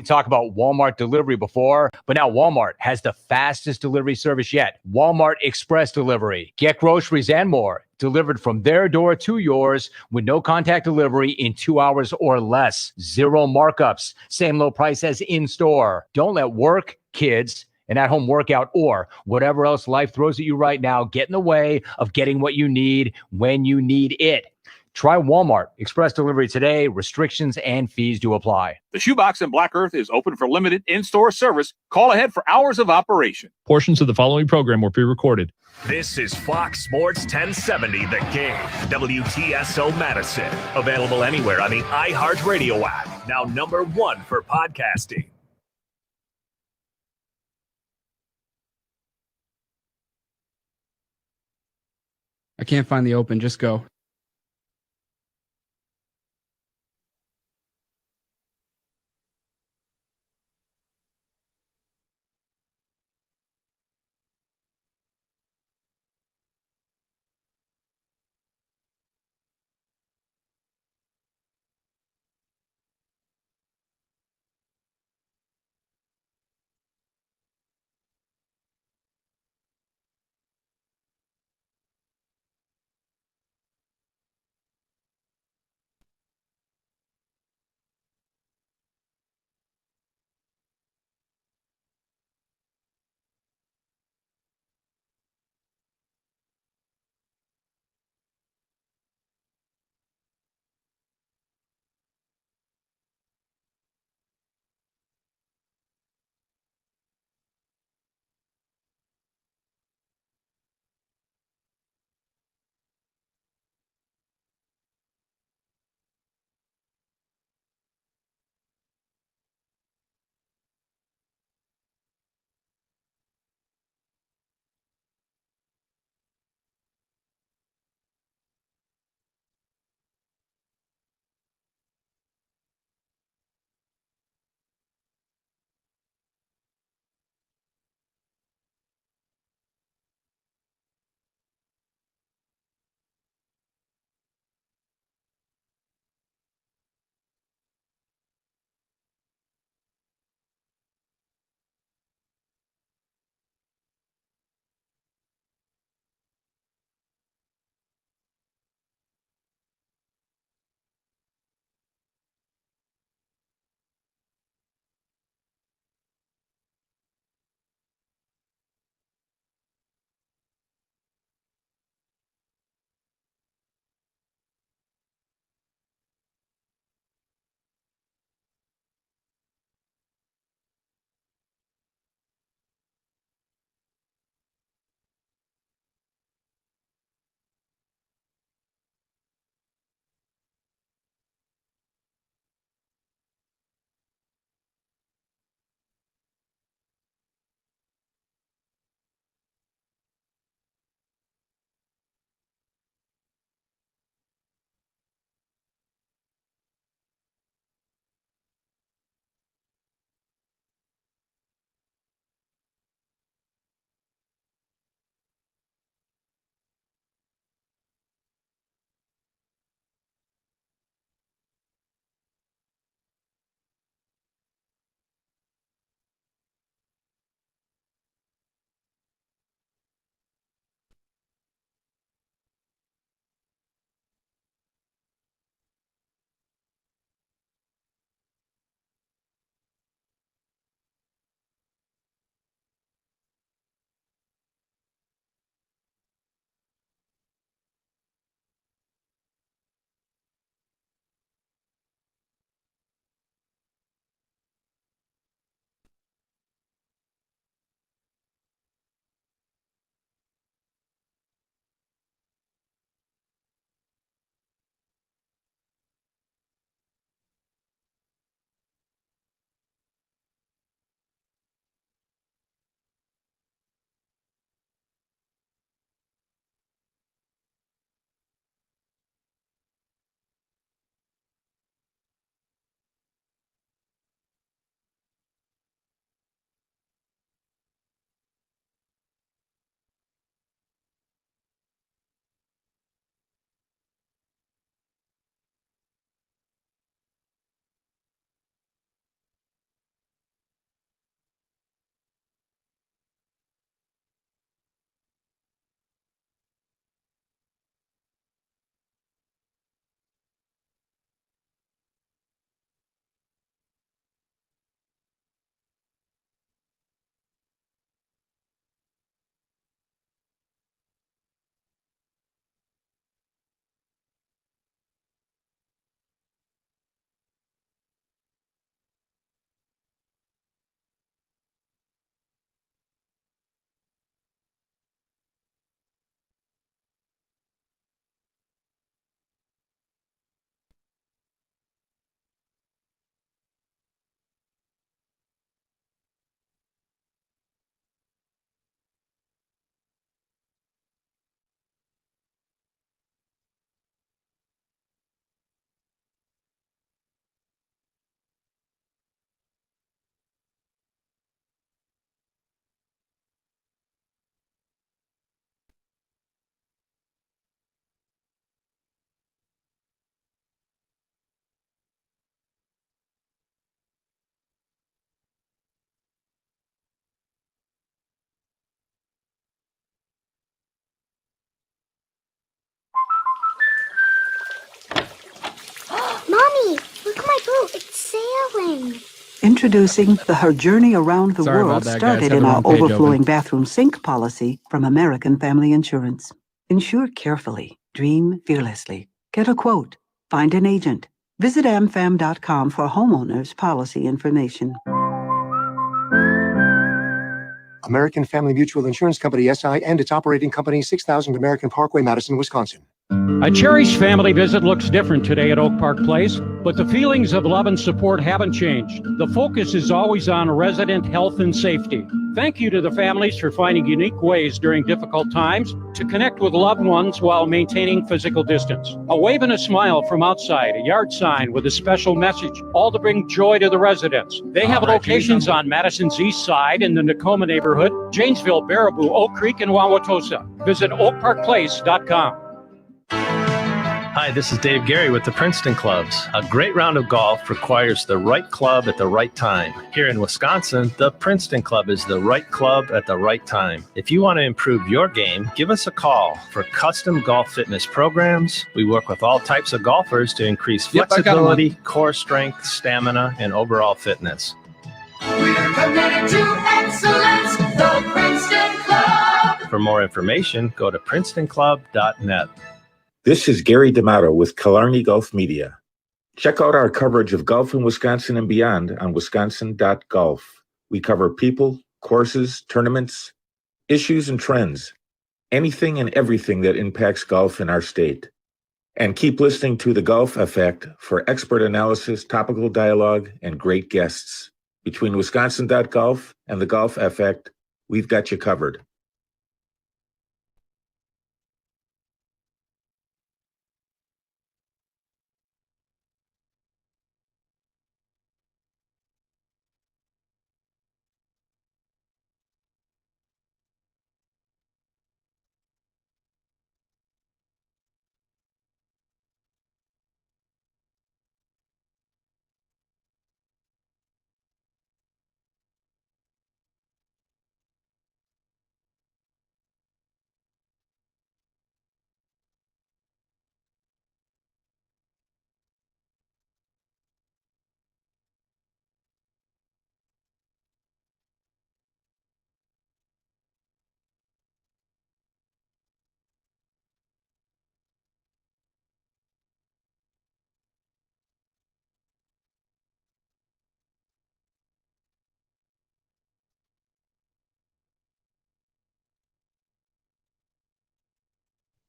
talk about Walmart delivery before, but now Walmart has the fastest delivery service yet. Walmart Express Delivery. Get groceries and more delivered from their door to yours with no contact delivery in 2 hours or less. Zero markups. Same low price as in-store. Don't let work, kids, an at-home workout, or whatever else life throws at you right now get in the way of getting what you need when you need it. Try Walmart Express Delivery today. Restrictions and fees do apply. The Shoebox in Black Earth is open for limited in-store service. Call ahead for hours of operation. Portions of the following program were pre-recorded. This is Fox Sports 1070 The Game. WTSO Madison. Available anywhere on the iHeartRadio app. Now #1 for podcasting. I can't find the open. Just go. Oh, it's sailing. Introducing the Her Journey Around the Sorry about World that, guys. started Had in the our wrong page overflowing open. bathroom sink policy from American Family Insurance. Insure carefully. Dream fearlessly. Get a quote. Find an agent. Visit amfam.com for homeowners policy information. American Family Mutual Insurance Company, SI, and its operating company, 6000 American Parkway, Madison, Wisconsin. A cherished family visit looks different today at Oak Park Place, but the feelings of love and support haven't changed. The focus is always on resident health and safety. Thank you to the families for finding unique ways during difficult times to connect with loved ones while maintaining physical distance. A wave and a smile from outside, a yard sign with a special message, all to bring joy to the residents. They have locations on Madison's east side in the Nakoma neighborhood, Janesville, Baraboo, Oak Creek, and Wauwatosa. Visit oakparkplace.com. Hi, this is Dave Gary with the Princeton Clubs. A great round of golf requires the right club at the right time. Here in Wisconsin, the Princeton Club is the right club at the right time. If you want to improve your game, give us a call for custom golf fitness programs. We work with all types of golfers to increase flexibility, core strength, stamina, and overall fitness. We're committed to excellence, the Princeton Club. For more information, go to princetonclub.net. This is Gary D'Amato with Killarney Golf Media. Check out our coverage of golf in Wisconsin and beyond on wisconsin.golf. We cover people, courses, tournaments, issues, and trends. Anything and everything that impacts golf in our state. And keep listening to The Golf Effect for expert analysis, topical dialogue, and great guests. Between wisconsin.golf and The Golf Effect, we've got you covered.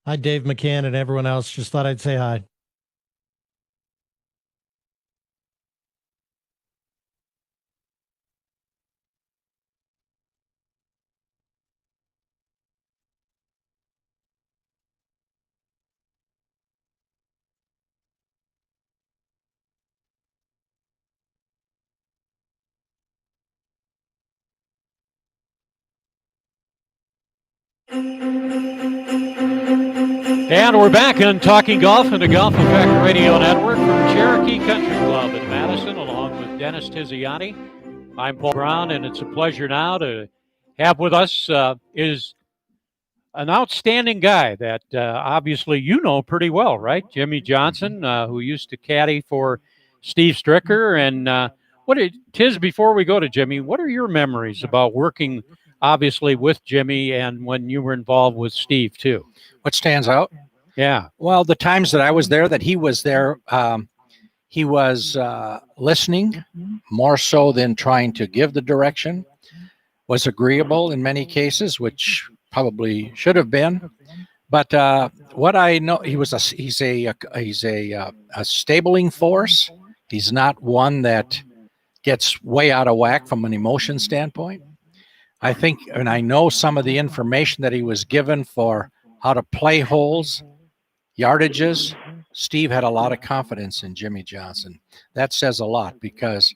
Hi, Dave McCann and everyone else. Just thought I'd say hi. And we're back on Talking Golf and the Golf Effect Radio Network from Cherokee Country Club in Madison, along with Dennis Tiziani. I'm Paul Brown, and it's a pleasure now to have with us is an outstanding guy that obviously you know pretty well, right? Jimmy Johnson, who used to caddy for Steve Stricker. And Tiz, before we go to Jimmy, what are your memories about working obviously with Jimmy and when you were involved with Steve too? What stands out? Yeah. Well, the times that I was there, that he was there, he was listening more so than trying to give the direction, was agreeable in many cases, which probably should have been. But what I know, he's a stabling force. He's not one that gets way out of whack from an emotion standpoint. I think, and I know some of the information that he was given for how to play holes, yardages. Steve had a lot of confidence in Jimmy Johnson. That says a lot because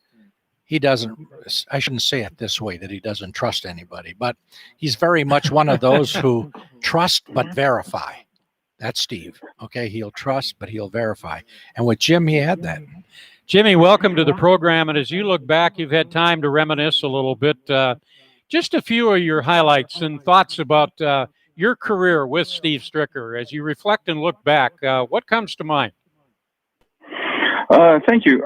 he doesn't, I shouldn't say it this way, that he doesn't trust anybody, but he's very much one of those who trust but verify. That's Steve. Okay, he'll trust, but he'll verify. And with Jim, he had that. Jimmy, welcome to the program. And as you look back, you've had time to reminisce a little bit. Just a few of your highlights and thoughts about your career with Steve Stricker. As you reflect and look back, what comes to mind? Thank you.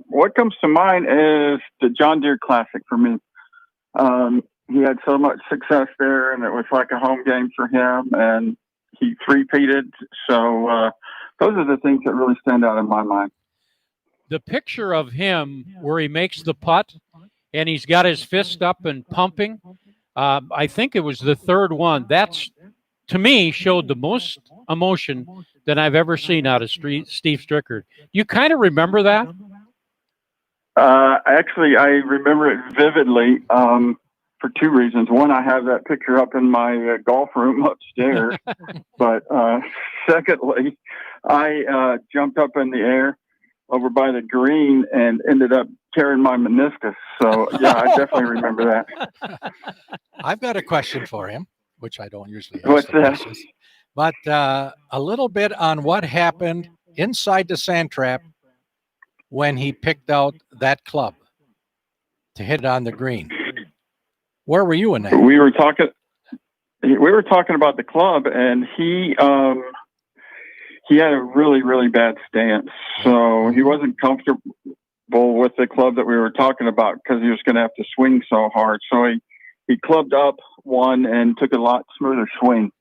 What comes to mind is the John Deere Classic for me. He had so much success there, and it was like a home game for him, and he three-peated. So those are the things that really stand out in my mind. The picture of him where he makes the putt and he's got his fist up and pumping, I think it was the third one. That's, to me, showed the most emotion that I've ever seen out of Steve Strickard. You kind of remember that? Actually, I remember it vividly for two reasons. One, I have that picture up in my golf room upstairs. But secondly, I jumped up in the air over by the green and ended up tearing my meniscus. So, yeah, I definitely remember that. I've got a question for him, which I don't usually ask. What's the that? questions. But a little bit on what happened inside the sand trap when he picked out that club to hit it on the green. Where were you in that? We were talking about the club, and he had a really, really bad stance. So he wasn't comfortable with the club that we were talking about because he was going to have to swing so hard. So he clubbed up one and took a lot smoother swing.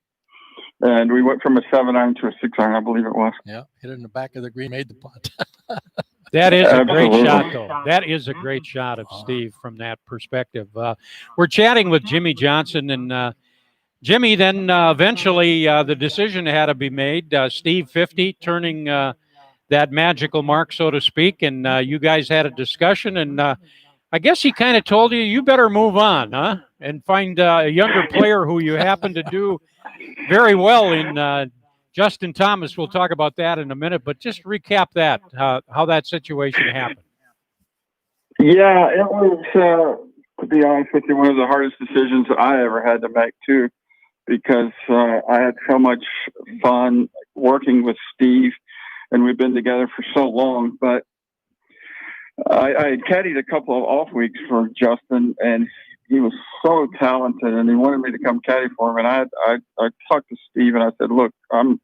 And we went from a 7-iron to a 6-iron, I believe it was. Yeah, hit it in the back of the green, made the putt. That is a great Absolutely. shot, though. That is a great shot of Steve from that perspective. We're chatting with Jimmy Johnson, and Jimmy, then eventually the decision had to be made. Steve 50 turning that magical mark, so to speak, and you guys had a discussion, and I guess he kind of told you better move on, huh? And find a younger player who you happen to do very well in Justin Thomas. We'll talk about that in a minute, but just recap that, how that situation happened. Yeah, it was, to be honest with you, one of the hardest decisions I ever had to make, too, because I had so much fun working with Steve, and we've been together for so long. But I had caddied a couple of off weeks for Justin, and he was so talented, and he wanted me to come caddy for him. And I talked to Steve, and I said, "Look, I'm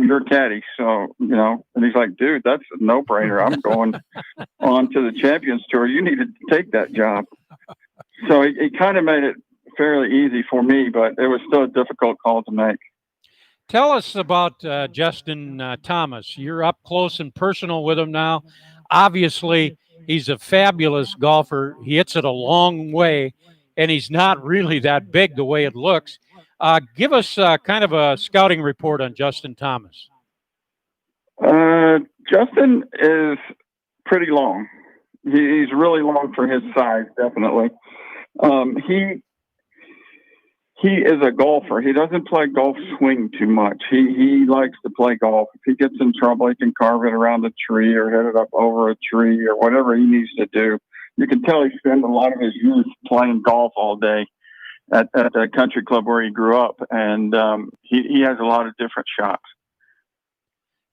your caddy, so you know." And he's like, "Dude, that's a no-brainer. I'm going on to the Champions Tour. You need to take that job." So he kind of made it fairly easy for me, but it was still a difficult call to make. Tell us about Justin Thomas. You're up close and personal with him now. Obviously, he's a fabulous golfer. He hits it a long way, and he's not really that big the way it looks. Give us kind of a scouting report on Justin Thomas. Justin is pretty long. He's really long for his size, definitely. He is a golfer. He doesn't play golf swing too much. He likes to play golf. If he gets in trouble, he can carve it around a tree or hit it up over a tree or whatever he needs to do. You can tell he spent a lot of his youth playing golf all day at the country club where he grew up, and he has a lot of different shots.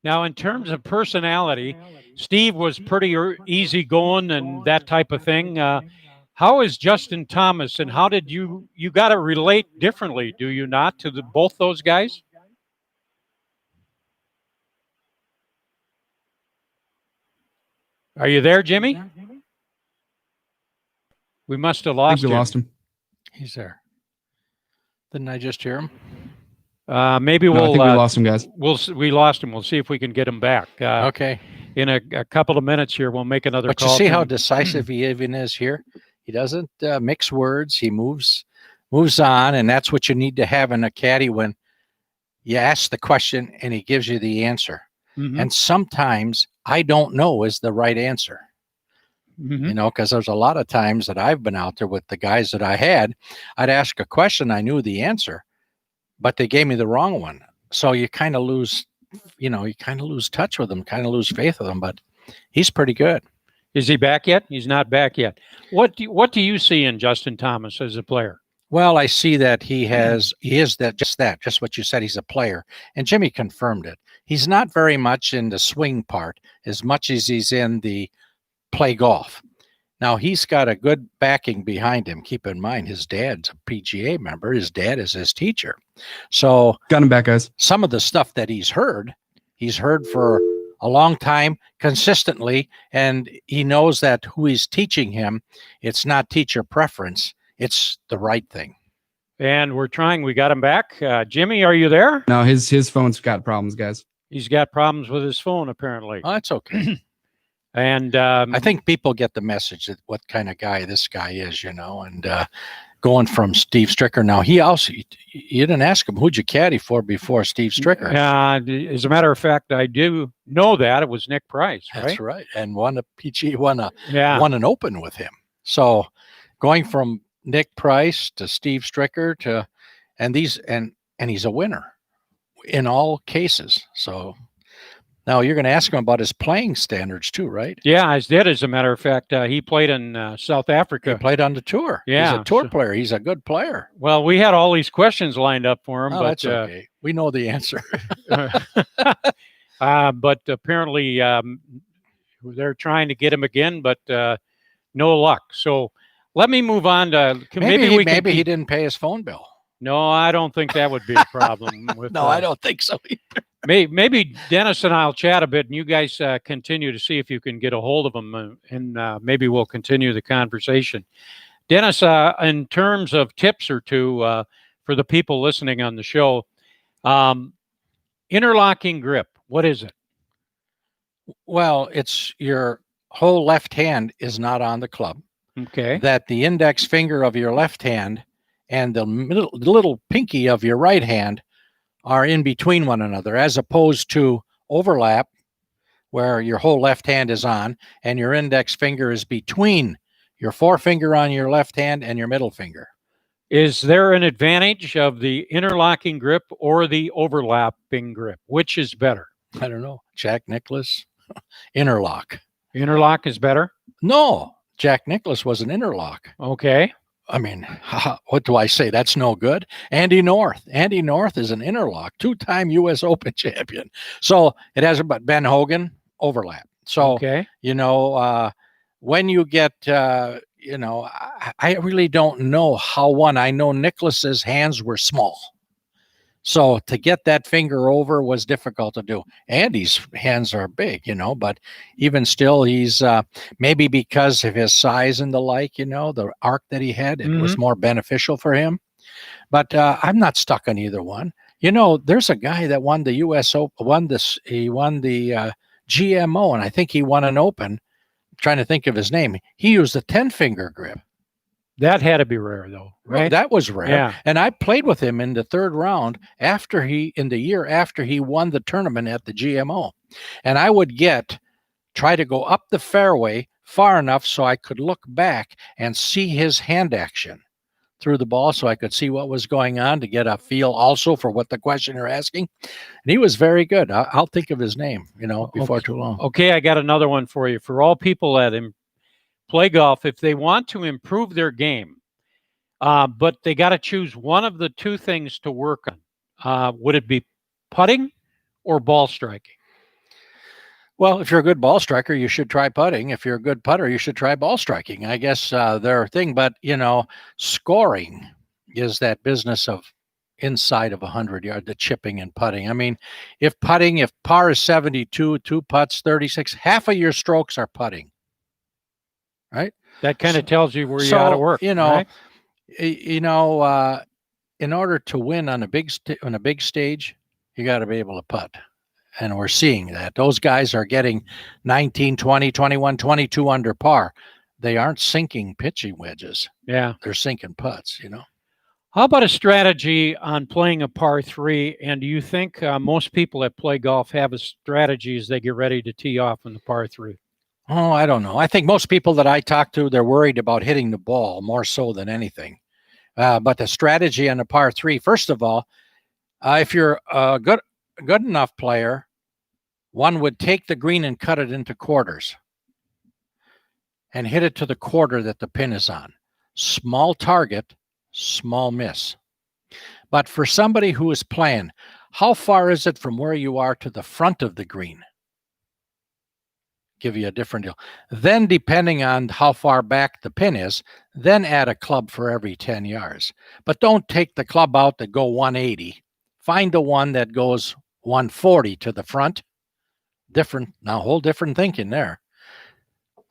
Now, in terms of personality, Steve was pretty easygoing and that type of thing. How is Justin Thomas, and how did you got to relate differently, do you not, to both those guys? Are you there, Jimmy? We must have lost him. We lost him. He's there. Didn't I just hear him? Maybe No, I think we lost him, guys. We lost him. We'll see if we can get him back. Okay. In a couple of minutes here, we'll make another But call. you see how decisive he even is here? He doesn't mix words. He moves on, and that's what you need to have in a caddy when you ask the question and he gives you the answer. Mhm. And sometimes I don't know is the right answer. Mhm. You know, because there's a lot of times that I've been out there with the guys that I had. I'd ask a question, I knew the answer, but they gave me the wrong one. So you kind of lose, touch with them, kind of lose faith with them. But he's pretty good. Is he back yet? He's not back yet. What do you see in Justin Thomas as a player? Well, I see that he is just what you said. He's a player, and Jimmy confirmed it. He's not very much in the swing part as much as he's in the play golf. Now, he's got a good backing behind him. Keep in mind, his dad's a PGA member. His dad is his teacher. So got him back, guys. Some of the stuff that he's heard for a long time consistently, and he knows that who he's teaching him, it's not teacher preference, it's the right thing. And we're trying. We got him back. Jimmy, are you there? No, his phone's got problems, guys. He's got problems with his phone, apparently. Oh, that's okay. And I think people get the message that what kind of guy this guy is, you know, and going from Steve Stricker. Now, you didn't ask him, who'd you caddy for before Steve Stricker? As a matter of fact, I do know that it was Nick Price, right? That's right. And won an Open with him. So going from Nick Price to Steve Stricker and he's a winner in all cases. So now you're going to ask him about his playing standards too, right? Yeah, I did. As a matter of fact, he played in South Africa. He played on the tour. Yeah, he's a tour player. He's a good player. Well, we had all these questions lined up for him, but that's okay. We know the answer. But apparently, they're trying to get him again, but no luck. So let me move on to maybe he didn't pay his phone bill. No, I don't think that would be a problem. No, I don't think so either. Maybe Dennis and I'll chat a bit, and you guys continue to see if you can get a hold of him, and maybe we'll continue the conversation. Dennis, in terms of tips or two for the people listening on the show, interlocking grip, what is it? Well, it's your whole left hand is not on the club. Okay. That the index finger of your left hand and the little pinky of your right hand are in between one another, as opposed to overlap, where your whole left hand is on and your index finger is between your forefinger on your left hand and your middle finger. Is there an advantage of the interlocking grip or the overlapping grip? Which is better? I don't know. Jack Nicklaus, interlock. Interlock is better? No, Jack Nicklaus was an interlock. Okay. I mean, what do I say? That's no good. Andy North. Andy North is an interlock, 2-time U.S. Open champion. So it has about Ben Hogan overlap. So, okay. When you get, I really don't know how one. I know Nicklaus's hands were small. So to get that finger over was difficult to do. Andy's hands are big, but even still, he's maybe because of his size and the like, the arc that he had, it was more beneficial for him. But I'm not stuck on either one. There's a guy that won the U.S. Open, he won the GMO, and I think he won an Open. I'm trying to think of his name. He used a 10-finger grip. That had to be rare, though, right? That was rare. Yeah. And I played with him in the third round in the year after he won the tournament at the GMO. And I would try to go up the fairway far enough so I could look back and see his hand action through the ball, so I could see what was going on, to get a feel also for what the question you're asking. And he was very good. I'll think of his name, before too long. Okay, I got another one for you. For all people that play golf, if they want to improve their game, but they got to choose one of the two things to work on, would it be putting or ball striking? Well, if you're a good ball striker, you should try putting. If you're a good putter, you should try ball striking. I guess their thing. But, scoring is that business of inside of 100 yards, the chipping and putting. I mean, if par is 72, 2 putts, 36, half of your strokes are putting. Right? That kind of tells you where you ought to work. Right? In order to win on a big stage, you got to be able to putt. And we're seeing that. Those guys are getting 19, 20, 21, 22 under par. They aren't sinking pitching wedges. Yeah. They're sinking putts, How about a strategy on playing a par 3? And do you think most people that play golf have a strategy as they get ready to tee off on the par 3? Oh, I don't know. I think most people that I talk to, they're worried about hitting the ball more so than anything. But the strategy on the par 3, first of all, if you're a good enough player, one would take the green and cut it into quarters and hit it to the quarter that the pin is on. Small target, small miss. But for somebody who is playing, how far is it from where you are to the front of the green? Give you a different deal. Then, depending on how far back the pin is, then add a club for every 10 yards. But don't take the club out that go 180. Find the one that goes 140 to the front. whole different thinking there.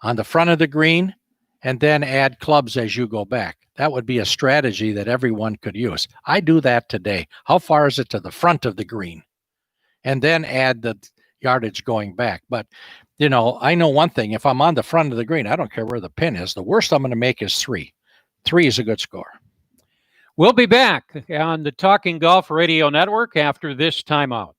On the front of the green, and then add clubs as you go back. That would be a strategy that everyone could use. I do that today. How far is it to the front of the green? And then add the yardage going back. But, I know one thing. If I'm on the front of the green, I don't care where the pin is. The worst I'm going to make is 3. 3 is a good score. We'll be back on the Talking Golf Radio Network after this timeout.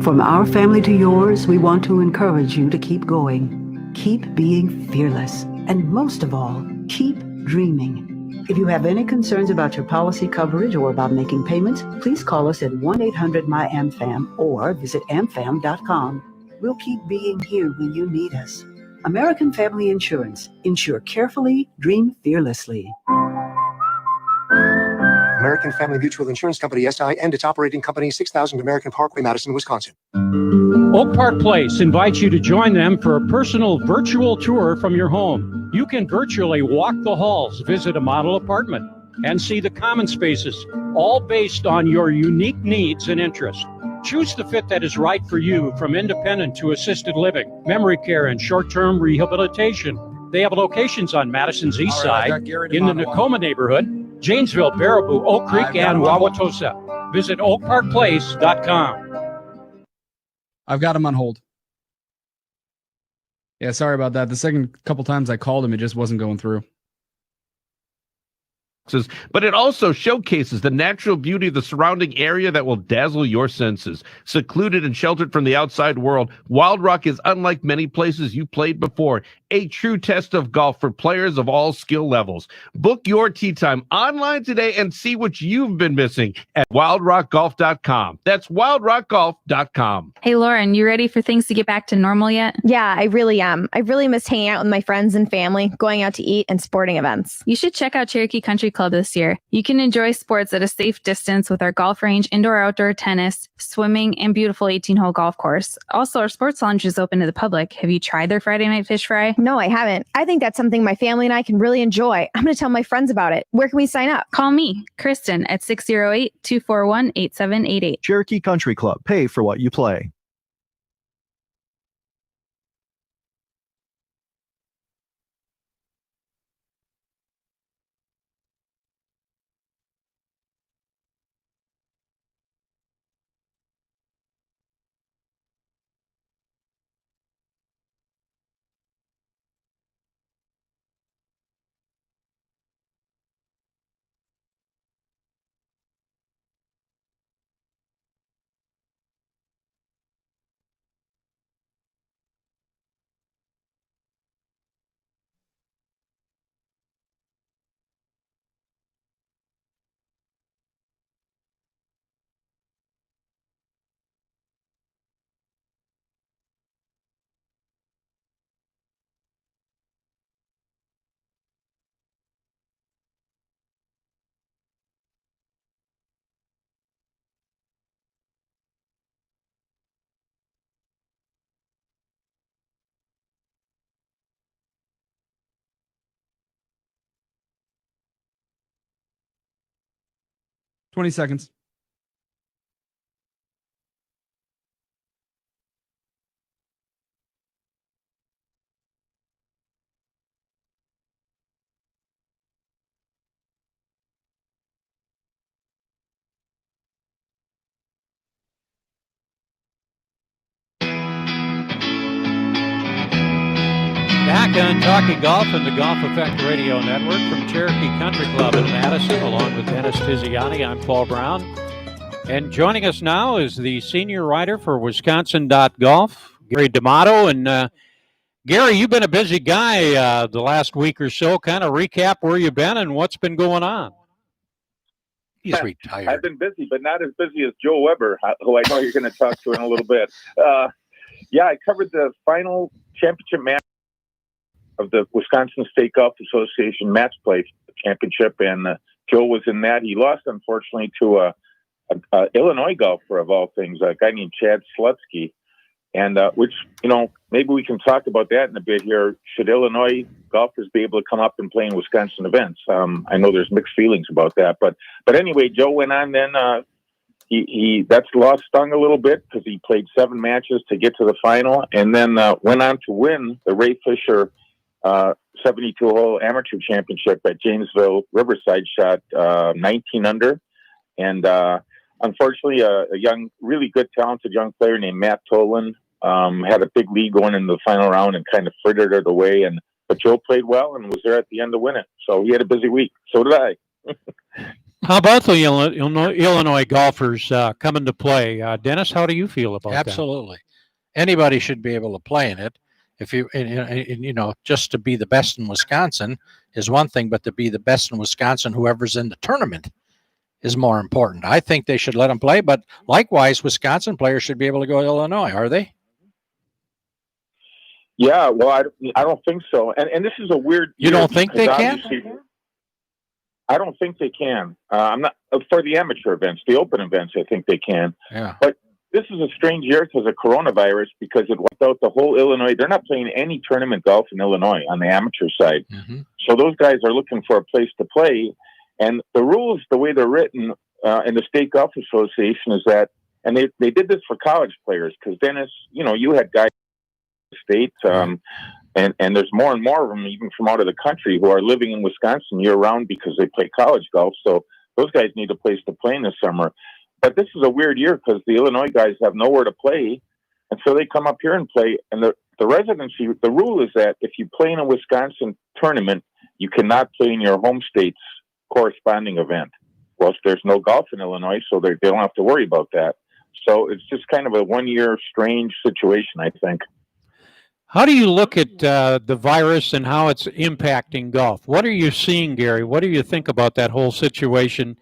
From our family to yours, we want to encourage you to keep going. Keep being fearless. And most of all, keep dreaming. If you have any concerns about your policy coverage or about making payments, please call us at 1-800-MY-AMFAM or visit amfam.com. We'll keep being here when you need us. American Family Insurance. Insure carefully, dream fearlessly. American Family Mutual Insurance Company, SI, and its operating company, 6000 American Parkway, Madison, Wisconsin. Oak Park Place invites you to join them for a personal virtual tour from your home. You can virtually walk the halls, visit a model apartment, and see the common spaces, all based on your unique needs and interests. Choose the fit that is right for you, from independent to assisted living, memory care, and short-term rehabilitation. They have locations on Madison's east side, in the Nakoma neighborhood, Janesville, Baraboo, Oak Creek, and Wauwatosa. Visit oakparkplace.com. I've got him on hold. Yeah, sorry about that. The second couple times I called him, it just wasn't going through. But it also showcases the natural beauty of the surrounding area that will dazzle your senses. Secluded and sheltered from the outside world, Wild Rock is unlike many places you played before. A true test of golf for players of all skill levels. Book your tee time online today and see what you've been missing at wildrockgolf.com. That's wildrockgolf.com. Hey, Lauren, you ready for things to get back to normal yet? Yeah, I really am. I really miss hanging out with my friends and family, going out to eat, and sporting events. You should check out Cherokee Country Club this year. You can enjoy sports at a safe distance with our golf range, indoor-outdoor tennis, swimming, and beautiful 18-hole golf course. Also, our sports lounge is open to the public. Have you tried their Friday night fish fry? No, I haven't. I think that's something my family and I can really enjoy. I'm going to tell my friends about it. Where can we sign up? Call me, Kristen, at 608-241-8788. Cherokee Country Club. Pay for what you play. $20 seconds. Back on Talking Golf and the Golf Effect Radio Network from Cherokee Country Club in Madison, along with Dennis Tiziani. I'm Paul Brown. And joining us now is the senior writer for Wisconsin.golf, Gary D'Amato. And Gary, you've been a busy guy the last week or so. Kind of recap where you've been and what's been going on. He's retired. I've been busy, but not as busy as Joe Weber, who I know you're going to talk to in a little bit. Yeah, I covered the final championship match of the Wisconsin State Golf Association match play championship, and Joe was in that. He lost, unfortunately, to a Illinois golfer of all things, a guy named Chad Slutsky, and which, you know, maybe we can talk about that in a bit here. Should Illinois golfers be able to come up and play in Wisconsin events? I know there's mixed feelings about that, but anyway, Joe went on then That loss stung a little bit because he played 7 matches to get to the final, and then went on to win the Ray Fisher 72-hole amateur championship at Janesville Riverside. Shot 19 under, and unfortunately, a young, really good, talented young player named Matt Tolan had a big lead going into the final round and kind of frittered it away. But Joe played well and was there at the end to win it. So he had a busy week. So did I. How about the Illinois golfers coming to play? Dennis, how do you feel about that? Absolutely. Anybody should be able to play in it. If just to be the best in Wisconsin is one thing, but to be the best in Wisconsin, whoever's in the tournament is more important. I think they should let them play, but likewise, Wisconsin players should be able to go to Illinois. Are they? Yeah, well, I don't think so. And this is a weird. You don't think they can? I don't think they can. I'm not for the amateur events, the open events. I think they can. Yeah. But this is a strange year because of coronavirus, because it wiped out the whole Illinois. They're not playing any tournament golf in Illinois on the amateur side. Mm-hmm. So those guys are looking for a place to play. And the rules, the way they're written in the State Golf Association is that, and they did this for college players, because Dennis, you had guys in the States, and there's more and more of them, even from out of the country, who are living in Wisconsin year-round because they play college golf. So those guys need a place to play in the summer. But this is a weird year because the Illinois guys have nowhere to play, and so they come up here and play. And the residency, the rule is that if you play in a Wisconsin tournament, you cannot play in your home state's corresponding event. Well, there's no golf in Illinois, so they don't have to worry about that. So it's just kind of a one-year strange situation, I think. How do you look at the virus and how it's impacting golf? What are you seeing, Gary? What do you think about that whole situation?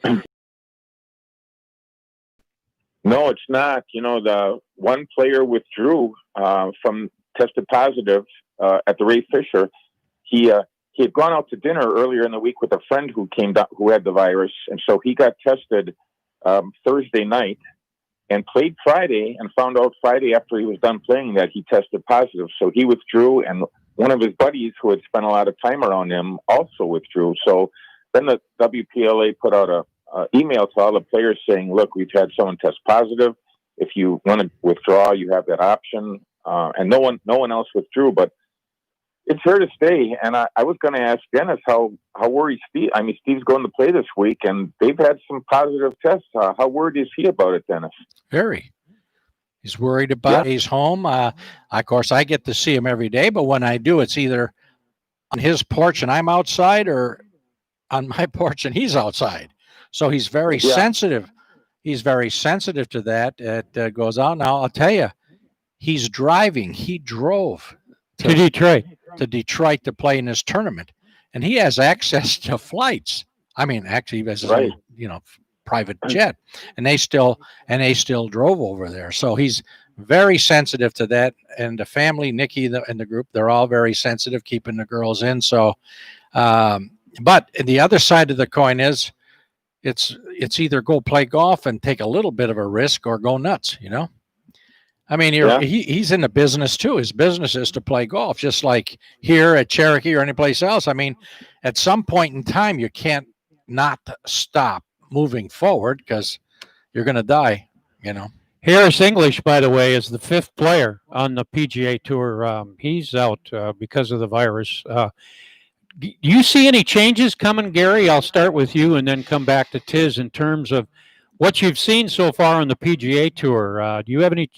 No, it's not. The one player withdrew from tested positive at the Ray Fisher. He had gone out to dinner earlier in the week with a friend who came down, who had the virus, and so he got tested Thursday night and played Friday, and found out Friday after he was done playing that he tested positive. So he withdrew, and one of his buddies who had spent a lot of time around him also withdrew. So then the WPLA put out a email to all the players saying, look, we've had someone test positive. If you want to withdraw, you have that option. And no one else withdrew, but it's here to stay. And I was going to ask Dennis how worried Steve. I mean, Steve's going to play this week, and they've had some positive tests. How worried is he about it, Dennis? Very. He's worried about. He's home. Of course, I get to see him every day, but when I do, it's either on his porch and I'm outside, or on my porch and he's outside. So he's very sensitive. He's very sensitive to that. It goes on. Now, I'll tell you, he's driving. He drove to Detroit. To play in this tournament, and he has access to flights. I mean, actually, he has his own, private jet, and they still drove over there. So he's very sensitive to that. And the family, Nikki and the group, they're all very sensitive, keeping the girls in. So, but the other side of the coin is, it's either go play golf and take a little bit of a risk, or go nuts. I mean, he's in the business too. His business is to play golf, just like here at Cherokee or anyplace else. I mean, at some point in time, you can't not stop moving forward, because you're going to die, Harris English, by the way, is the 5th player on the PGA Tour. He's out because of the virus. Do you see any changes coming, Gary? I'll start with you and then come back to Tiz in terms of what you've seen so far on the PGA Tour. Do you have any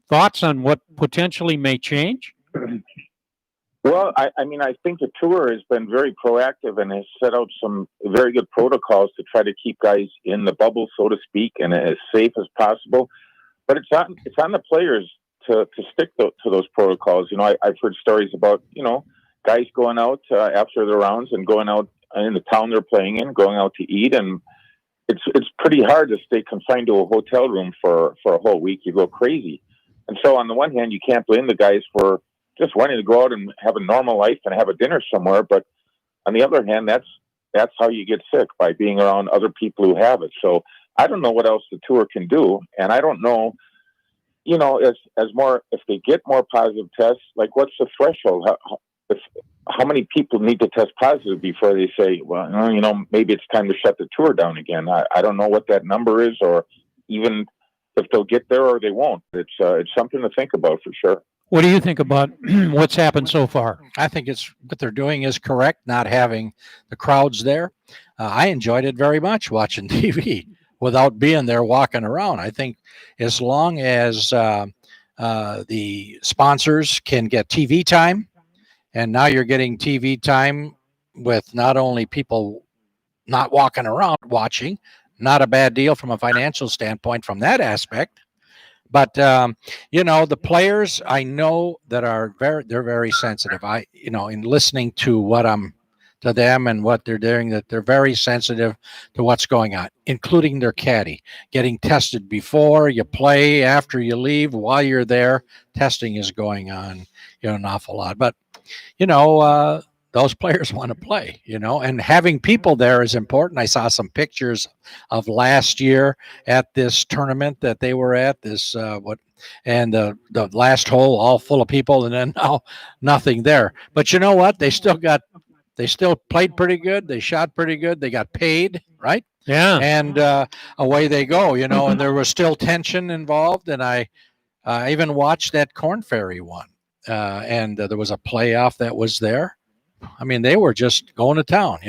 thoughts on what potentially may change? Well, I mean, I think the tour has been very proactive and has set out some very good protocols to try to keep guys in the bubble, so to speak, and as safe as possible. But it's on the players to stick to those protocols. I've heard stories about, guys going out after the rounds and going out in the town they're playing in, going out to eat, and it's pretty hard to stay confined to a hotel room for a whole week. You go crazy. And so on the one hand, you can't blame the guys for just wanting to go out and have a normal life and have a dinner somewhere. But on the other hand, that's how you get sick, by being around other people who have it. So I don't know what else the tour can do. And I don't know, if they get more positive tests, like what's the threshold? How many people need to test positive before they say, well, maybe it's time to shut the tour down again? I don't know what that number is, or even if they'll get there or they won't. It's something to think about for sure. What do you think about what's happened so far? I think it's what they're doing is correct, not having the crowds there. I enjoyed it very much watching TV without being there walking around. I think as long as the sponsors can get TV time, and now you're getting TV time with not only people not walking around watching, not a bad deal from a financial standpoint from that aspect. But the players I know that they're very sensitive. In listening to what to them and what they're doing, that they're very sensitive to what's going on, including their caddy getting tested before you play, after you leave, while you're there. Testing is going on, an awful lot. But those players want to play, and having people there is important. I saw some pictures of last year at this tournament that they were at, and the last hole all full of people, and then now nothing there. But you know what? They still played pretty good. They shot pretty good. They got paid, right? Yeah. And away they go, and there was still tension involved. And I even watched that Corn Ferry one, and there was a playoff that was there. I mean, they were just going to town,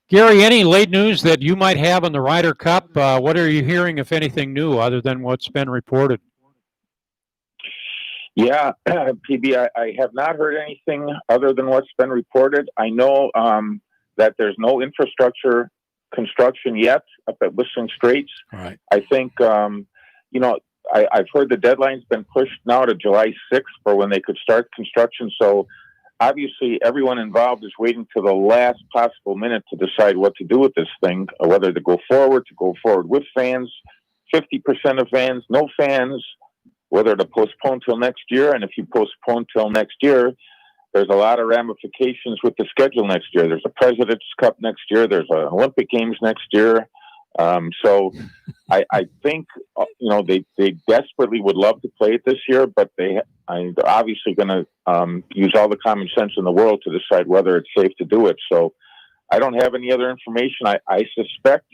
Gary, any late news that you might have on the Ryder Cup? What are you hearing, if anything, new other than what's been reported? Yeah, PB, I have not heard anything other than what's been reported. I know that there's no infrastructure construction yet up at Whistling Straits. Right. I think, I've heard the deadline's been pushed now to July 6th for when they could start construction. So obviously everyone involved is waiting to the last possible minute to decide what to do with this thing, or whether to go forward with fans, 50% of fans, no fans, whether to postpone till next year. And if you postpone till next year, there's a lot of ramifications with the schedule next year. There's a President's Cup next year. There's an Olympic Games next year. So I think, they desperately would love to play it this year, but they're obviously going to use all the common sense in the world to decide whether it's safe to do it. So I don't have any other information. I suspect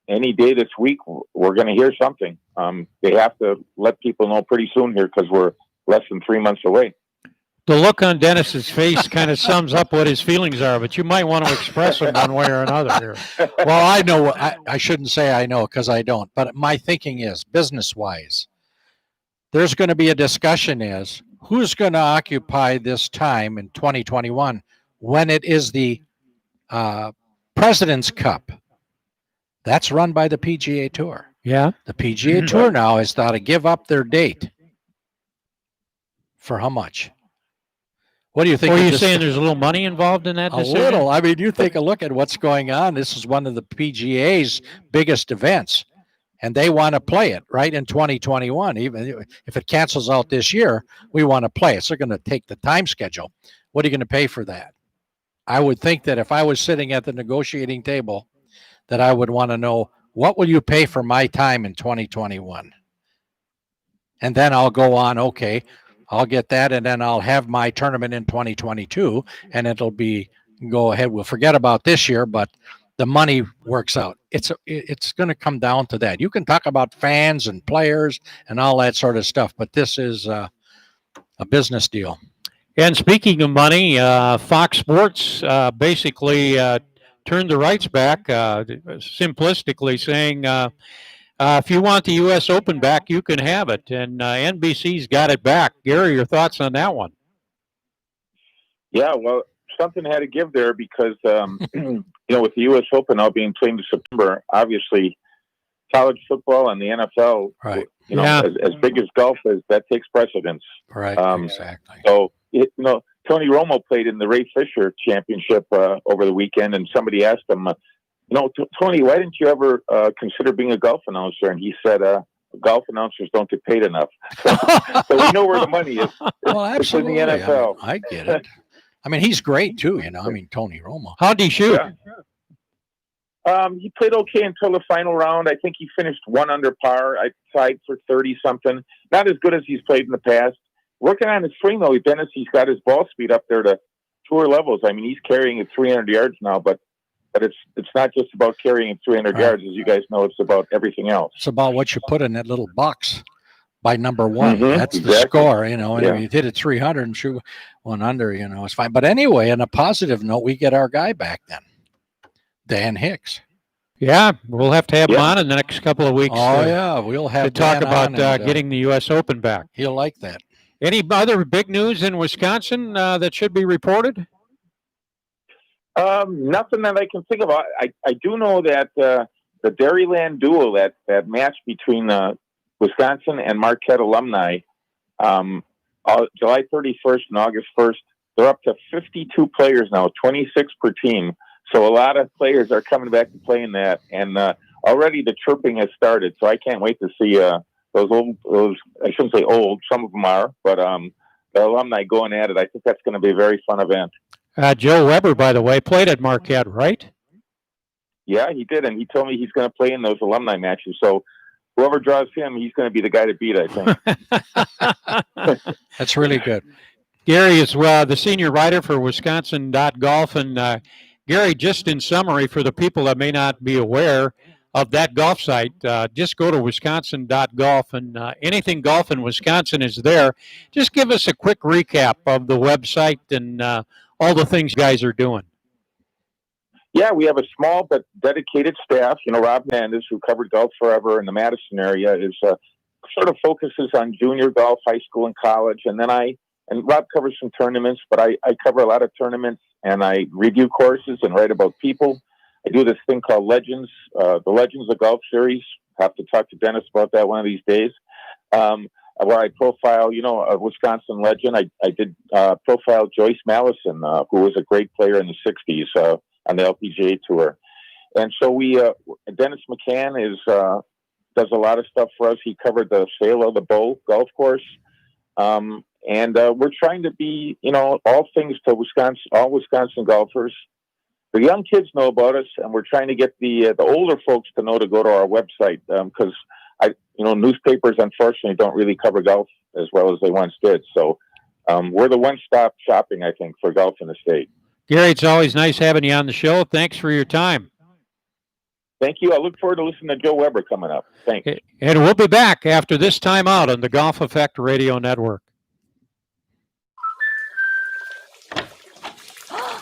any day this week, we're going to hear something. They have to let people know pretty soon here because we're less than 3 months away. The look on Dennis's face kind of sums up what his feelings are, but you might want to express them one way or another here. Well, I know. I shouldn't say I know because I don't. But my thinking is, business-wise, there's going to be a discussion is who's going to occupy this time in 2021 when it is the President's Cup. That's run by the PGA Tour. Yeah. The PGA Tour now has got to give up their date. For how much? What do you think? Are you saying there's a little money involved in that decision? A little. I mean, you take a look at what's going on. This is one of the PGA's biggest events, and they want to play it right in 2021. Even if it cancels out this year, we want to play it. So they're going to take the time schedule. What are you going to pay for that? I would think that if I was sitting at the negotiating table, that I would want to know, what will you pay for my time in 2021? And then I'll go on, okay, I'll get that, and then I'll have my tournament in 2022, and it'll be, go ahead, we'll forget about this year, but the money works out. It's going to come down to that. You can talk about fans and players and all that sort of stuff, but this is a business deal. And speaking of money, Fox Sports basically turned the rights back, simplistically saying, if you want the U.S. Open back, you can have it. And NBC's got it back. Gary, your thoughts on that one? Yeah, well, something had to give there because, with the U.S. Open now being played in September, obviously college football and the NFL, right? As big as golf is, that takes precedence. Right, exactly. So, Tony Romo played in the Ray Fisher Championship over the weekend, and somebody asked him, Tony, why didn't you ever consider being a golf announcer? And he said, golf announcers don't get paid enough. So we know where the money is. Well, absolutely. It's in the NFL. I get it. I mean, he's great too, Tony Romo. How'd he shoot? Yeah. He played okay until the final round. I think he finished 1 under par. I tied for 30-something. Not as good as he's played in the past. Working on his swing, though, Dennis, he's got his ball speed up there to tour levels. I mean, he's carrying it 300 yards now, but But it's not just about carrying 300 yards, as you guys know. It's about everything else. It's about what you put in that little box by number one. Mhm, That's the exactly. score, and Yeah. if you hit it 300 and shoot one under, it's fine. But anyway, on a positive note, we get our guy back then, Dan Hicks. Yeah, we'll have to have him Yeah. on in the next couple of weeks. Oh, yeah, we'll have to talk Dan about on and, getting the U.S. Open back. He'll like that. Any other big news in Wisconsin that should be reported? Nothing that I can think of. I do know that the Dairyland Duel, that match between Wisconsin and Marquette alumni, July 31st and August 1st, they're up to 52 players now, 26 per team. So a lot of players are coming back to play in that, and already the chirping has started. So I can't wait to see those. I shouldn't say old. Some of them are, but the alumni going at it. I think that's going to be a very fun event. Joe Weber, by the way, played at Marquette, right? Yeah, he did, and he told me he's going to play in those alumni matches. So whoever draws him, he's going to be the guy to beat, I think. That's really good. Gary is the senior writer for Wisconsin.golf. And Gary, just in summary, for the people that may not be aware of that golf site, just go to Wisconsin.golf, and anything golf in Wisconsin is there. Just give us a quick recap of the website and all the things you guys are doing. Yeah, we have a small but dedicated staff. Rob Hernandez, who covered golf forever in the Madison area, is sort of focuses on junior golf, high school, and college. And then Rob covers some tournaments, but I cover a lot of tournaments, and I review courses and write about people. I do this thing called Legends, the Legends of Golf series. Have to talk to Dennis about that one of these days. Where I profile, a Wisconsin legend. I did profile Joyce Mallison, who was a great player in the 60s on the LPGA tour. And so Dennis McCann does a lot of stuff for us. He covered the Sale of the Bow golf course. And we're trying to be, all things to all Wisconsin golfers. The young kids know about us, and we're trying to get the older folks to know to go to our website, because newspapers unfortunately don't really cover golf as well as they once did. So we're the one-stop shopping, I think, for golf in the state. Gary, it's always nice having you on the show. Thanks for your time. Thank you. I look forward to listening to Joe Weber coming up. Thanks. And we'll be back after this time out on the Golf Effect Radio Network.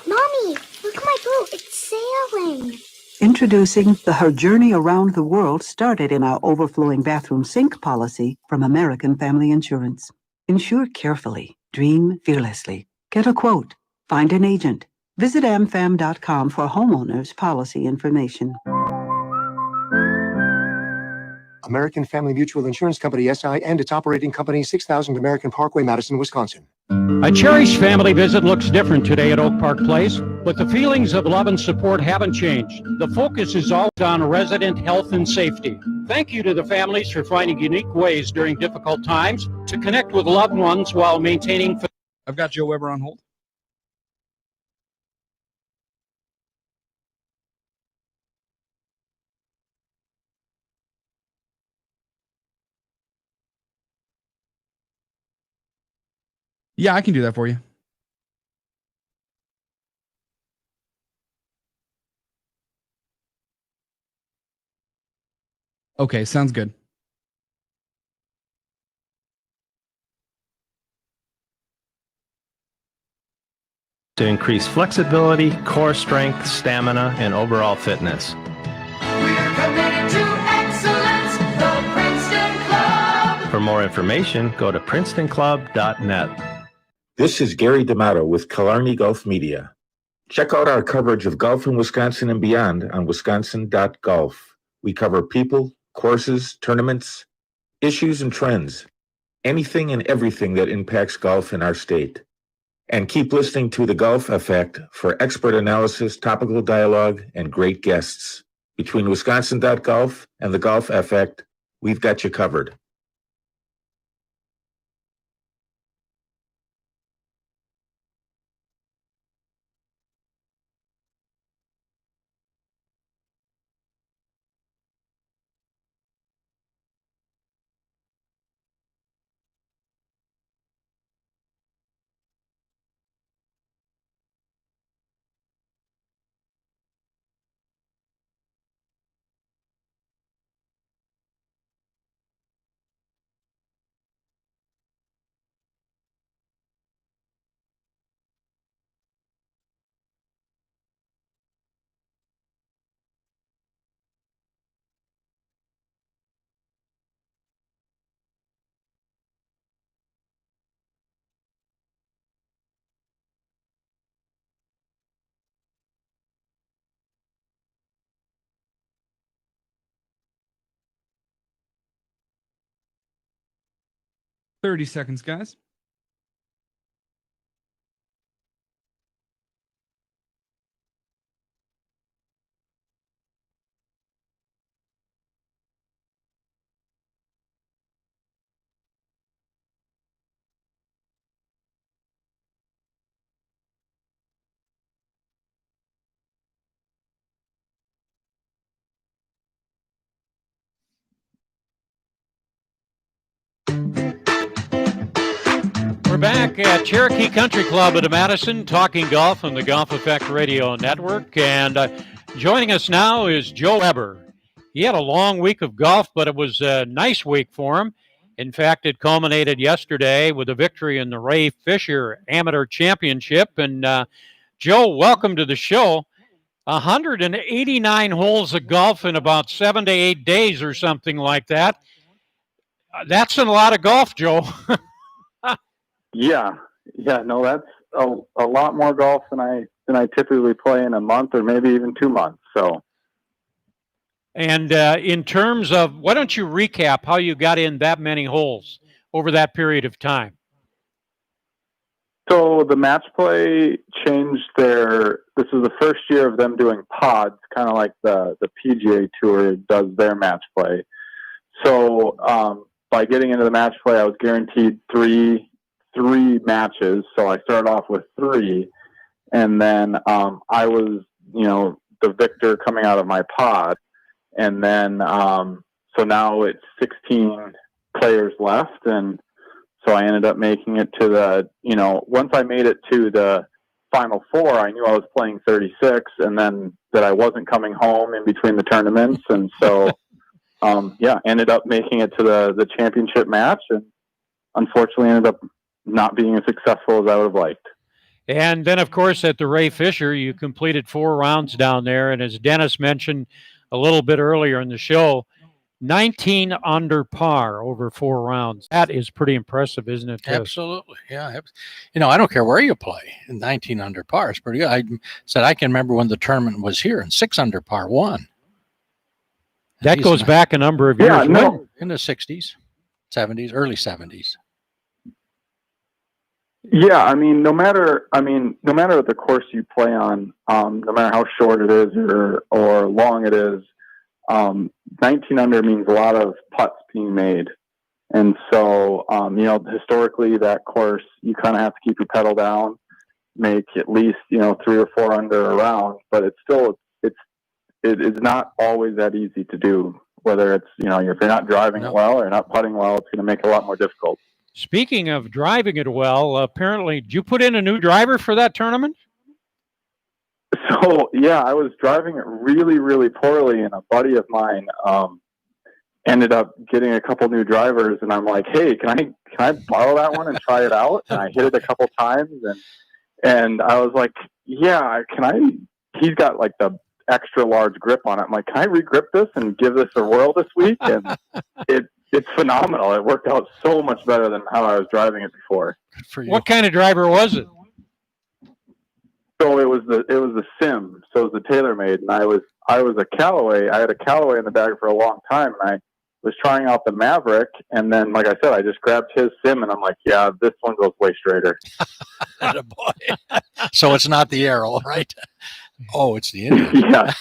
Mommy, look at my boat. It's sailing. Introducing the Her Journey Around the World started in our overflowing bathroom sink policy from American Family Insurance. Insure carefully. Dream fearlessly. Get a quote. Find an agent. Visit amfam.com for homeowners policy information. American Family Mutual Insurance Company, SI, and its operating company, 6000 American Parkway, Madison, Wisconsin. A cherished family visit looks different today at Oak Park Place, but the feelings of love and support haven't changed. The focus is always on resident health and safety. Thank you to the families for finding unique ways during difficult times to connect with loved ones while maintaining. I've got Joe Weber on hold. Yeah, I can do that for you. Okay, sounds good. To increase flexibility, core strength, stamina, and overall fitness. We're committed to excellence, the Princeton Club. For more information, go to PrincetonClub.net. This is Gary D'Amato with Killarney Golf Media. Check out our coverage of golf in Wisconsin and beyond on Wisconsin.golf. We cover people, courses, tournaments, issues, and trends. Anything and everything that impacts golf in our state. And keep listening to The Golf Effect for expert analysis, topical dialogue, and great guests. Between Wisconsin.golf and The Golf Effect, we've got you covered. 30 seconds, guys. We're back at Cherokee Country Club at Madison, talking golf on the Golf Effect Radio Network. And joining us now is Joe Weber. He had a long week of golf, but it was a nice week for him. In fact, it culminated yesterday with a victory in the Ray Fisher Amateur Championship. And Joe, welcome to the show. 189 holes of golf in about 7 to 8 days or something like that. That's a lot of golf, Joe. Yeah, no, that's a lot more golf than I typically play in a month or maybe even 2 months. So, and in terms of, why don't you recap how you got in that many holes over that period of time? So the match play changed this is the first year of them doing pods, kind of like the PGA Tour does their match play. So by getting into the match play, I was guaranteed three matches. So I started off with 3, and then I was, the victor coming out of my pod. And then, so now it's 16 players left. And so I ended up making it to once I made it to the final 4, I knew I was playing 36, and then that I wasn't coming home in between the tournaments. And so, ended up making it to the championship match, and unfortunately ended up not being as successful as I would have liked. And then, of course, at the Ray Fisher, you completed 4 rounds down there. And as Dennis mentioned a little bit earlier in the show, 19 under par over 4 rounds. That is pretty impressive, isn't it? Absolutely. Yeah. I don't care where you play. 19 under par is pretty good. I said I can remember when the tournament was here, and 6 under par won. That goes back a number of years. Yeah, no. In the 60s, 70s, early 70s. Yeah, no matter the course you play on, no matter how short it is or long it is, 19 under means a lot of putts being made. And so, historically that course, you kind of have to keep your pedal down, make at least, 3 or 4 under a round, but it's still, it is not always that easy to do. Whether it's, if you're not driving it well or not putting well, it's going to make it a lot more difficult. Speaking of driving it well, apparently, did you put in a new driver for that tournament? So, yeah, I was driving it really, really poorly, and a buddy of mine ended up getting a couple new drivers, and I'm like, hey, can I borrow that one and try it out? And I hit it a couple times, and I was like, yeah, he's got like the extra large grip on it. I'm like, can I regrip this and give this a whirl this week? And it's phenomenal. It worked out so much better than how I was driving it before. What kind of driver was it? So it was the Sim. So it was the TaylorMade, and I was a Callaway. I had a Callaway in the bag for a long time, and I was trying out the Maverick, and then, like I said, I just grabbed his Sim, and I'm like, yeah, this one goes way straighter. Attaboy. So it's not the Arrow, right? Oh, it's the Indian. Yeah.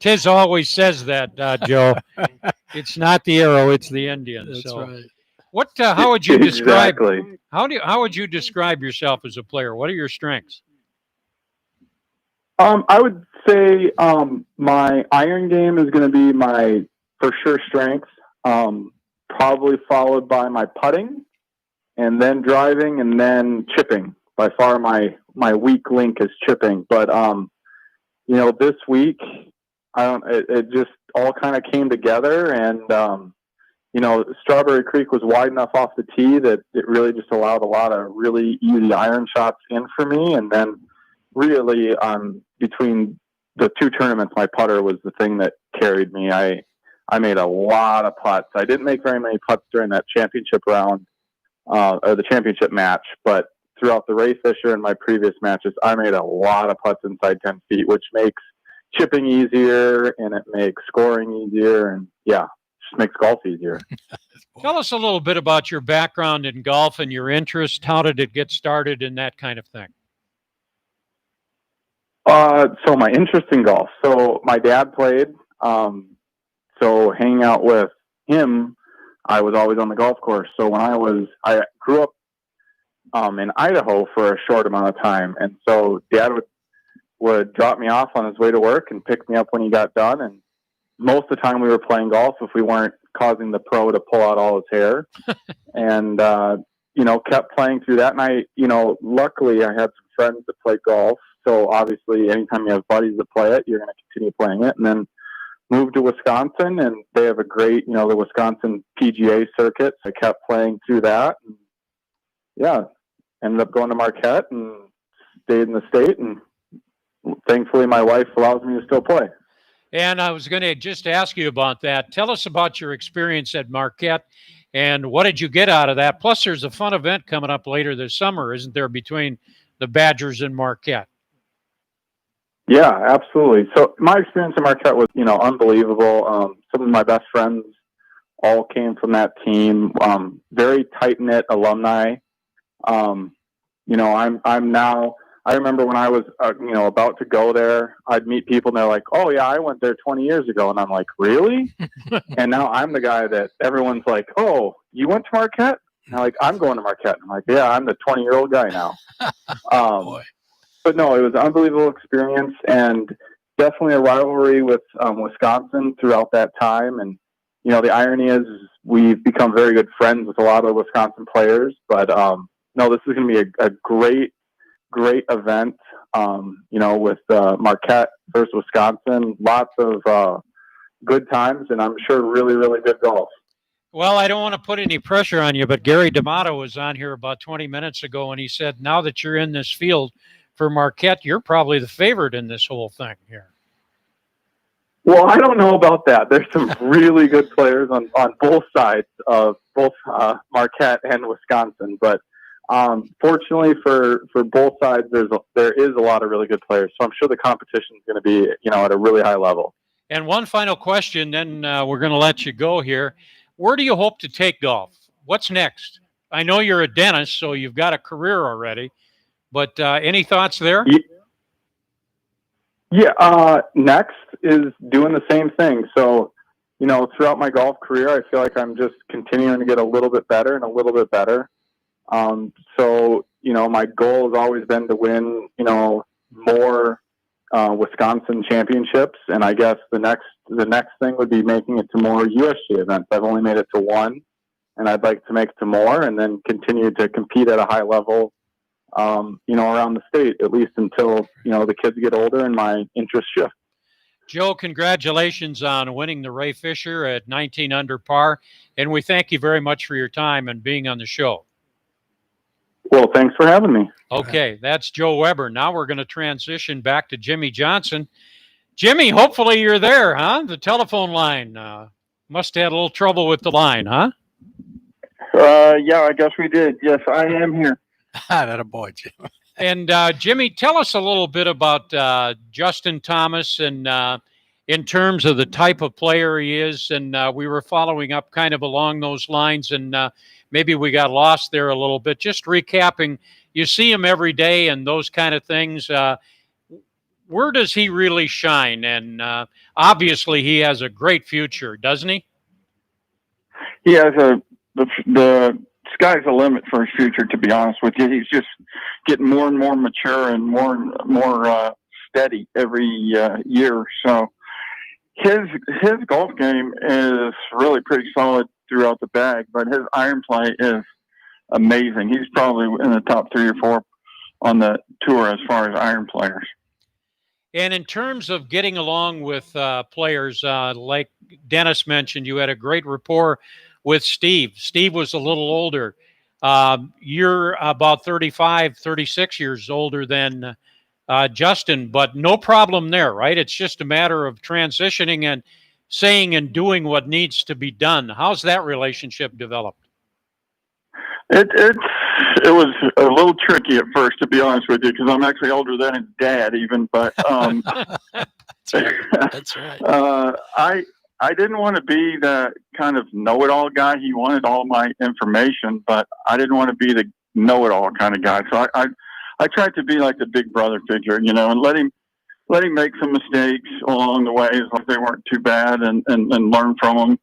Tiz always says that, Joe. It's not the Arrow, it's the Indian. That's right. What? How would you describe? Exactly. How would you describe yourself as a player? What are your strengths? I would say my iron game is going to be my for sure strength. Probably followed by my putting, and then driving, and then chipping. By far, my weak link is chipping. But this week, it just all kind of came together, and Strawberry Creek was wide enough off the tee that it really just allowed a lot of really easy iron shots in for me. And then really, between the 2 tournaments, my putter was the thing that carried me. I made a lot of putts. I didn't make very many putts during that championship round, or the championship match, but throughout the Ray Fisher and my previous matches, I made a lot of putts inside 10 feet, which makes chipping easier, and it makes scoring easier. And yeah, just makes golf easier. Tell us a little bit about your background in golf and your interest. How did it get started and that kind of thing? So my interest in golf. So my dad played. So hanging out with him, I was always on the golf course. So when I grew up in Idaho for a short amount of time, and so Dad would drop me off on his way to work and pick me up when he got done. And most of the time we were playing golf if we weren't causing the pro to pull out all his hair. And kept playing through that. And I, luckily I had some friends that played golf. So obviously anytime you have buddies that play it, you're going to continue playing it. And then moved to Wisconsin, and they have a great, the Wisconsin PGA circuit. So I kept playing through that. And yeah, ended up going to Marquette and stayed in the state. And thankfully my wife allows me to still play. And I was going to just ask you about that. Tell us about your experience at Marquette and what did you get out of that? Plus, there's a fun event coming up later this summer, isn't there, between the Badgers and Marquette? Yeah, absolutely. So my experience at Marquette was, unbelievable. Some of my best friends all came from that team. Very tight-knit alumni. I remember when I was, about to go there, I'd meet people and they're like, oh yeah, I went there 20 years ago. And I'm like, really? And now I'm the guy that everyone's like, oh, you went to Marquette? And I'm like, I'm going to Marquette. And I'm like, yeah, I'm the 20-year-old guy now. But no, it was an unbelievable experience and definitely a rivalry with Wisconsin throughout that time. And, the irony is we've become very good friends with a lot of Wisconsin players. But no, this is going to be a great event, with Marquette versus Wisconsin. Lots of good times, and I'm sure really, really good golf. Well, I don't want to put any pressure on you, but Gary D'Amato was on here about 20 minutes ago, and he said now that you're in this field for Marquette, you're probably the favorite in this whole thing here. Well, I don't know about that. There's some really good players on both sides of both Marquette and Wisconsin, but fortunately for both sides, there is a lot of really good players. So I'm sure the competition is going to be, at a really high level. And one final question, then we're going to let you go here. Where do you hope to take golf? What's next? I know you're a dentist, so you've got a career already, but any thoughts there? Yeah. Next is doing the same thing. So, throughout my golf career, I feel like I'm just continuing to get a little bit better and a little bit better. So, my goal has always been to win, more Wisconsin championships. And I guess the next thing would be making it to more USG events. I've only made it to one, and I'd like to make it to more and then continue to compete at a high level, around the state, at least until, the kids get older and my interests shift. Joe, congratulations on winning the Ray Fisher at 19 under par. And we thank you very much for your time and being on the show. Well, thanks for having me. Okay, that's Joe Weber. Now we're going to transition back to Jimmy Johnson. Jimmy, hopefully you're there, huh? The telephone line must have had a little trouble with the line, huh? Yeah, I guess we did. Yes, I am here. That a boy, Jim. And Jimmy, tell us a little bit about Justin Thomas and in terms of the type of player he is. And we were following up kind of along those lines, and maybe we got lost there a little bit. Just recapping, you see him every day and those kind of things. Where does he really shine? And obviously he has a great future, doesn't he? He has the sky's the limit for his future, to be honest with you. He's just getting more and more mature and more steady every year. So his golf game is really pretty solid throughout the bag, but his iron play is amazing. He's probably in the top 3 or 4 on the tour as far as iron players. And in terms of getting along with players, like Dennis mentioned, you had a great rapport with Steve. Steve was a little older. You're about 35, 36 years older than Justin, but no problem there, right? It's just a matter of transitioning and saying and doing what needs to be done. How's that relationship developed? It was a little tricky at first, to be honest with you, because I'm actually older than his dad even, but That's right. I didn't want to be the kind of know-it-all guy. He wanted all my information, but I didn't want to be the know-it-all kind of guy. So I tried to be like the big brother figure, and let him make some mistakes along the way as long as they weren't too bad, and learn from them.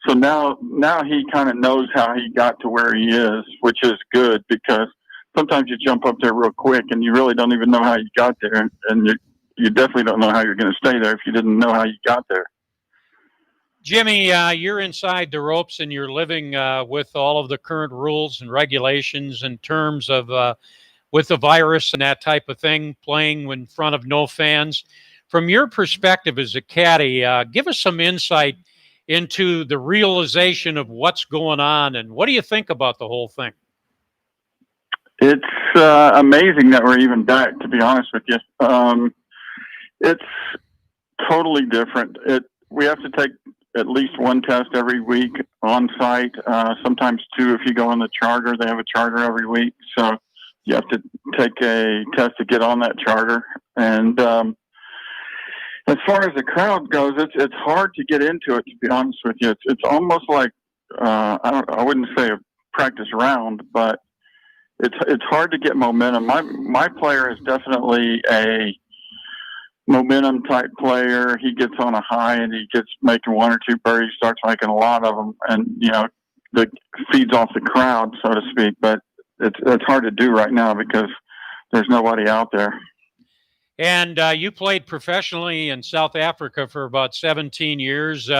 So now he kind of knows how he got to where he is, which is good, because sometimes you jump up there real quick and you really don't even know how you got there, and you definitely don't know how you're going to stay there if you didn't know how you got there. Jimmy, you're inside the ropes and you're living with all of the current rules and regulations in terms of with the virus and that type of thing, playing in front of no fans. From your perspective as a caddy, give us some insight into the realization of what's going on, and what do you think about the whole thing? It's amazing that we're even back, to be honest with you. It's totally different. We have to take at least one test every week on site, sometimes two if you go on the charter. They have a charter every week, so you have to take a test to get on that charter. And as far as the crowd goes, it's hard to get into it, to be honest with you. It's almost like I wouldn't say a practice round, but it's hard to get momentum. My player is definitely a momentum type player. He gets on a high and he gets making one or two birdies, starts making a lot of them, and that feeds off the crowd, so to speak. But it's hard to do right now because there's nobody out there. And you played professionally in South Africa for about 17 years.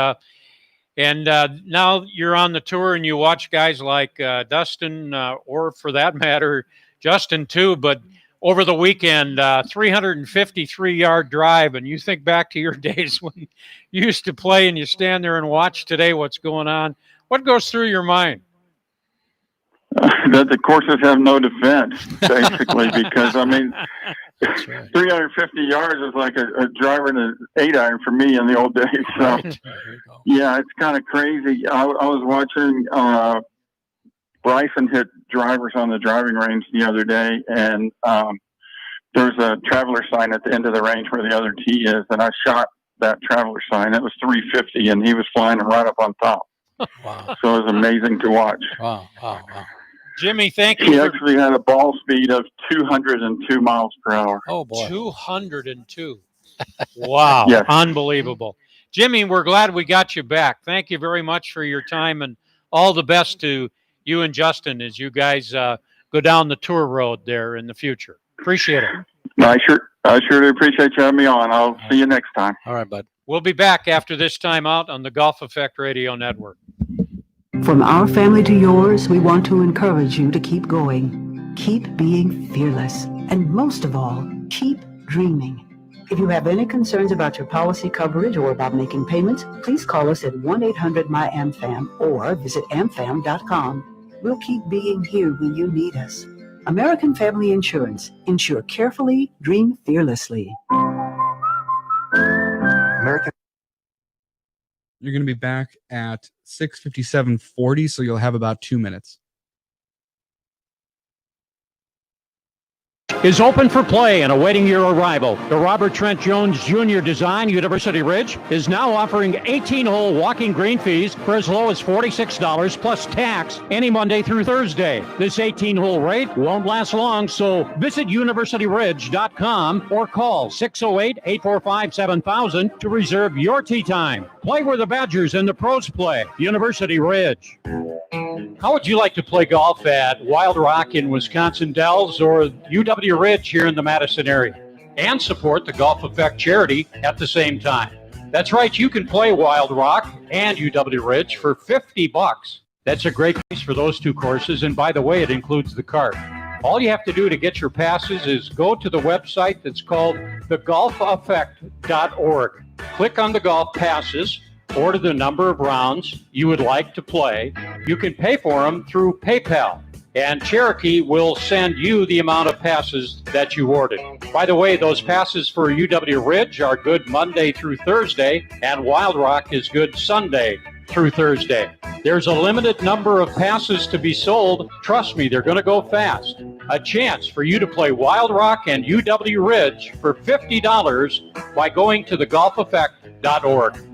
And now you're on the tour and you watch guys like Dustin, or for that matter, Justin too. But over the weekend, 353-yard drive. And you think back to your days when you used to play and you stand there and watch today what's going on. What goes through your mind? That the courses have no defense, basically, because, 350 yards is like a driver in an 8-iron for me in the old days. So, yeah, it's kind of crazy. I was watching Bryson hit drivers on the driving range the other day, and there's a traveler sign at the end of the range where the other tee is, and I shot that traveler sign. It was 350, and he was flying right up on top. Wow. So it was amazing to watch. Wow. Jimmy, thank you. He actually had a ball speed of 202 miles per hour. Oh, boy. 202. Wow. Yes. Unbelievable. Jimmy, we're glad we got you back. Thank you very much for your time, and all the best to you and Justin as you guys go down the tour road there in the future. Appreciate it. I sure do appreciate you having me on. I'll see you next time. All right, bud. We'll be back after this time out on the Golf Effect Radio Network. From our family to yours, we want to encourage you to keep going. Keep being fearless. And most of all, keep dreaming. If you have any concerns about your policy coverage or about making payments, please call us at 1-800-MY-AMFAM or visit amfam.com. We'll keep being here when you need us. American Family Insurance. Insure carefully, dream fearlessly. American. You're going to be back at 6:57:40, so you'll have about 2 minutes. Is open for play and awaiting your arrival. The Robert Trent Jones Jr. Design University Ridge is now offering 18-hole walking green fees for as low as $46 plus tax any Monday through Thursday. This 18-hole rate won't last long, so visit universityridge.com or call 608-845-7000 to reserve your tee time. Play where the Badgers and the pros play. University Ridge. How would you like to play golf at Wild Rock in Wisconsin Dells or UW Ridge here in the Madison area and support the Golf Effect charity at the same time? That's right, you can play Wild Rock and UW Ridge for $50. That's a great price for those two courses, and by the way, it includes the cart. All you have to do to get your passes is go to the website that's called thegolfeffect.org. Click on the golf passes, order the number of rounds you would like to play. You can pay for them through PayPal, and Cherokee will send you the amount of passes that you ordered. By the way, those passes for UW Ridge are good Monday through Thursday, and Wild Rock is good Sunday through Thursday. There's a limited number of passes to be sold. Trust me, they're going to go fast. A chance for you to play Wild Rock and UW Ridge for $50 by going to thegolfeffect.org.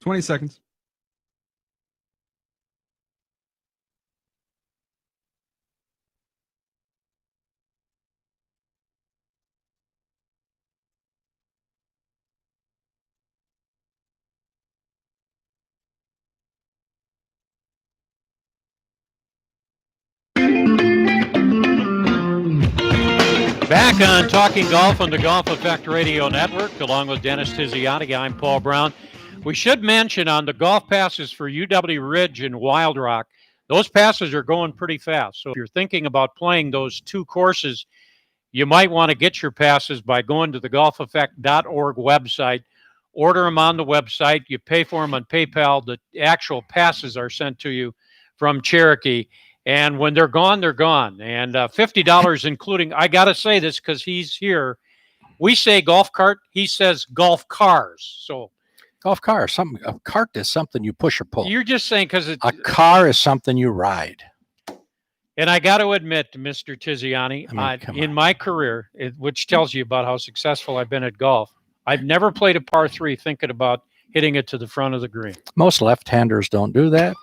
20 seconds. Back on Talking Golf on the Golf Effect Radio Network, along with Dennis Tiziani. I'm Paul Brown. We should mention on the golf passes for UW Ridge and Wild Rock, those passes are going pretty fast. So if you're thinking about playing those two courses, you might want to get your passes by going to the golfeffect.org website. Order them on the website. You pay for them on PayPal. The actual passes are sent to you from Cherokee. And when they're gone, they're gone. And $50 including, I got to say this because he's here. We say golf cart. He says golf cars. So Golf car, a cart is something you push or pull. you're just saying because A car is something you ride. and I got to admit, Mr. Tiziani, come in my career, which tells you about how successful I've been at golf, I've never played a par three thinking about hitting it to the front of the green. Most left-handers don't do that.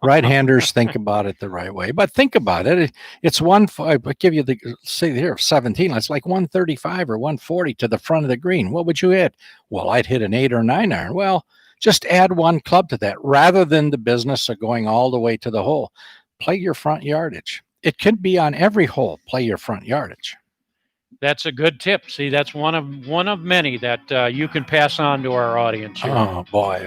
Right-handers think about it the right way. But think about it. It's I give you the say here 17. It's like 135 or 140 to the front of the green. What would you hit? Well, I'd hit an 8 or 9 iron. Well, just add one club to that rather than the business of going all the way to the hole. Play your front yardage. It can be on every hole. Play your front yardage. That's a good tip. See, that's one of many that you can pass on to our audience here. Oh boy!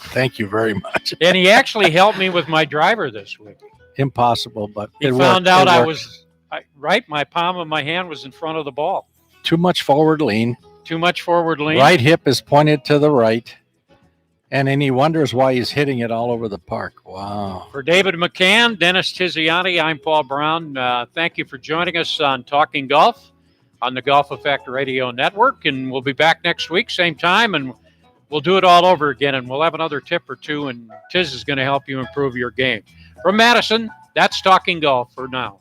Thank you very much. And he actually helped me with my driver this week. Impossible, but He found out I was right. My palm of my hand was in front of the ball. too much forward lean. Too much forward lean. Right hip is pointed to the right. And then he wonders why he's hitting it all over the park. Wow. For David McCann, Dennis Tiziani, I'm Paul Brown. Thank you for joining us on Talking Golf on the Golf Effect Radio Network. And we'll be back next week, same time, and we'll do it all over again. And we'll have another tip or two, and Tiz is going to help you improve your game. From Madison, that's Talking Golf for now.